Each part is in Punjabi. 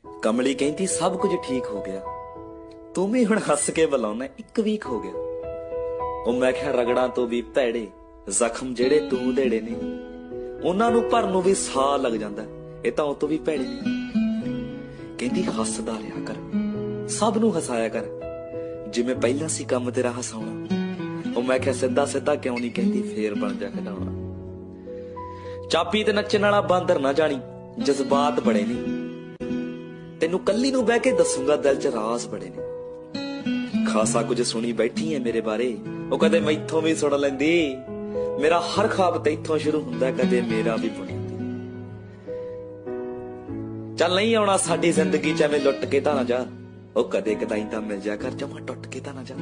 कमली कहती सब कुछ ठीक हो गया, तू भी हुण हस के बुलाउना 1 वीक हो गया। ਉਹ ਮੈਂ ਕਿਹਾ ਰਗੜਾਂ ਤੋਂ ਵੀ ਭੈੜੇ ਜ਼ਖਮ ਜਿਹੜੇ ਤੂੰ ਦੇੜੇ ਨੇ ਉਹਨਾਂ ਨੂੰ ਭਰਨ ਨੂੰ ਵੀ ਸਾਹ ਲੱਗ ਜਾਂਦਾ, ਇਹ ਤਾਂ ਉਹ ਤੋਂ ਵੀ ਭੈੜੇ ਨੇ। ਕਹਿੰਦੀ ਹੱਸਦਾ ਰਿਹਾ ਕਰ, ਸਭ ਨੂੰ ਹਸਾਇਆ ਕਰ, ਜਿਵੇਂ ਪਹਿਲਾਂ ਸੀ ਕੰਮ ਤੇਰਾ ਹਸਾਉਣਾ। ਉਹ ਮੈਂ ਕਿਹਾ ਸਿੱਧਾ ਸਿੱਧਾ ਕਿਉਂ ਨਹੀਂ ਕਹਿੰਦੀ, ਫੇਰ ਬਣ ਜਾ ਖਿਡਾਉਣਾ। ਚਾਪੀ ਤੇ ਨੱਚਣ ਵਾਲਾ ਬਾਂਦਰ ਨਾ ਜਾਣੀ, ਜਜ਼ਬਾਤ ਬੜੇ ਨੇ, ਤੈਨੂੰ ਕੱਲੀ ਨੂੰ ਬਹਿ ਕੇ ਦੱਸੂਗਾ ਦਿਲ 'ਚ ਰਾਜ਼ ਬੜੇ ਨੇ। ਖਾਸਾ ਕੁਝ ਸੁਣੀ ਬੈਠੀ ਐ ਮੇਰੇ ਬਾਰੇ, ਉਹ ਕਦੇ ਮੈਥੋਂ ਵੀ ਸੁਣ ਲੈਂਦੀ, ਮੇਰਾ ਹਰ ਖਾਬ ਤੈਥੋਂ ਸ਼ੁਰੂ ਹੁੰਦਾ, ਕਦੇ ਮੇਰਾ ਵੀ ਬੁਣੀ। ਚੱਲ ਨਹੀਂ ਆਉਣਾ ਸਾਡੀ ਜ਼ਿੰਦਗੀ 'ਚ ਐਵੇਂ ਲੁੱਟ ਕੇ ਤਾਂ ਨਾ ਜਾ, ਉਹ ਕਦੇ ਕਦਾਈ ਤਾਂ ਮਿਲ ਜਾ ਕਰ, ਜਮਾ ਟੁੱਟ ਕੇ ਤਾਂ ਨਾ ਜਾ।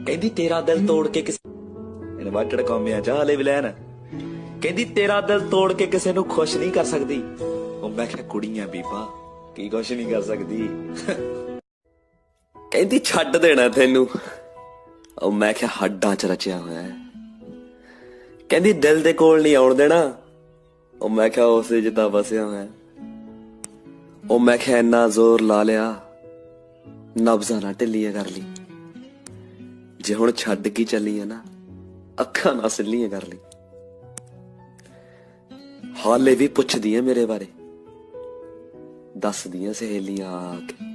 ਕਹਿੰਦੀ ਤੇਰਾ ਦਿਲ ਤੋੜ ਕੇ ਕਿਸੇ ਇਨਵਰਟਡ ਕੌਮਿਆਂ ਜਾ ਹਲੇ ਵੀ ਲੈਣ, ਕਹਿੰਦੀ ਤੇਰਾ ਦਿਲ ਤੋੜ ਕੇ ਕਿਸੇ ਨੂੰ ਖੁਸ਼ ਨਹੀਂ ਕਰ ਸਕਦੀ। ਉਹ ਮੈਂ ਕਿਹਾ ਕੁੜੀਆਂ ਬੀਬਾ ਕੀ ਕੁਛ ਨਹੀਂ ਕਰ ਸਕਦੀ। ਕਹਿੰਦੀ ਛੱਡ ਦੇਣਾ ਤੈਨੂੰ, ਉਹ ਮੈਂ ਕਿਹਾ ਹੱਡਾਂ 'ਚ ਰਚਿਆ ਹੋਇਆ ਹੈ। ਕਹਿੰਦੀ ਦਿਲ ਦੇ ਕੋਲ ਨਹੀਂ ਆਉਣ ਦੇਣਾ, ਉਹ ਮੈਂ ਕਿਹਾ ਉਸੇ 'ਚ ਤਾਂ ਵਸਿਆ ਹੋਇਆ। ਉਹ ਮੈਂ ਕਿਹਾ ਇੰਨਾ ਜ਼ੋਰ ਲਾ ਲਿਆ, ਨਬਜ਼ਾਂ ਨਾ ਢਿੱਲੀਆਂ ਕਰ ਲਈ, ਜੇ ਹੁਣ ਛੱਡ ਕੇ ਚੱਲੀ ਆ ਨਾ ਅੱਖਾਂ ਨਾ ਸਿੱਲੀਆਂ ਕਰ ਲਈ। ਹਾਲੇ ਵੀ ਪੁੱਛਦੀਆਂ ਮੇਰੇ ਬਾਰੇ, ਦੱਸਦੀਆਂ ਸਹੇਲੀਆਂ ਆ ਕੇ,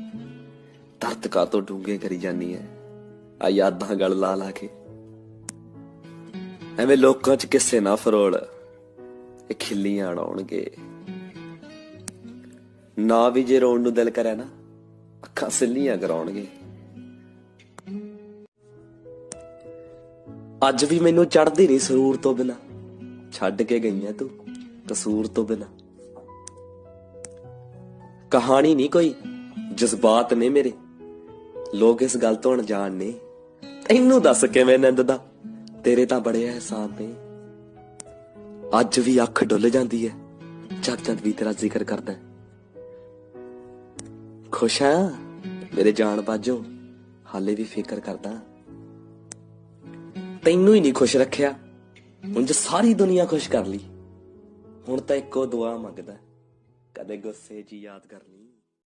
ਦਰਦ ਕਾ ਤੋਂ ਡੂੰਘੇ ਕਰੀ ਜਾਨੀ ਐ ਆ ਯਾਦਾਂ ਗਲ ਲਾ ਲਾ ਕੇ। ਐਵੇਂ ਲੋਕਾਂ 'ਚ ਕਿਸੇ ਨਾ ਫਰੋਲ, ਇਹ ਖਿੱਲੀਆਂ ਉਡਾਉਣਗੇ ਨਾ, ਵੀ ਜੇ ਰੋਣ ਨੂੰ ਦਿਲ ਕਰਿਆ ਨਾ ਅੱਖਾਂ ਸਿੱਲੀਆਂ ਕਰਾਉਣਗੇ। ਅੱਜ ਵੀ ਮੈਨੂੰ ਚੜਦੀ ਨੀ ਸਰੂਰ ਤੋਂ ਬਿਨਾ, ਛੱਡ ਕੇ ਗਈ ਐ ਤੂੰ ਕਸੂਰ ਤੋਂ ਬਿਨਾ। ਕਹਾਣੀ ਨਹੀਂ ਕੋਈ, ਜਜ਼ਬਾਤ ਨੇ ਮੇਰੇ, ਲੋਕ ਇਸ ਗੱਲ ਤੋਂ ਅਣਜਾਣ ਨੇ। ਤੈਨੂੰ ਦੱਸ ਕਿਵੇਂ ਨਿੰਦਦਾ, ਤੇਰੇ ਤਾਂ ਬੜੇ ਅਹਿਸਾਨ ਨੇ। ਅੱਜ ਵੀ ਅੱਖ ਡੁੱਲ ਜਾਂਦੀ ਐ ਜਦ ਜਦ ਵੀ ਤੇਰਾ ਜ਼ਿਕਰ ਕਰਦਾ। ਖੁਸ਼ ਆ ਮੇਰੇ ਜਾਨ ਬਾਝੋਂ, ਹਾਲੇ ਵੀ ਫਿਕਰ ਕਰਦਾ। ਤੈਨੂੰ ਹੀ ਨਹੀਂ ਖੁਸ਼ ਰੱਖਿਆ, ਉਂਝ ਸਾਰੀ ਦੁਨੀਆ ਖੁਸ਼ ਕਰ ਲਈ। ਹੁਣ ਤਾਂ ਇੱਕੋ ਦੁਆ ਮੰਗਦਾ, ਕਦੇ ਗੁੱਸੇ 'ਚ ਯਾਦ ਕਰ ਲਈ।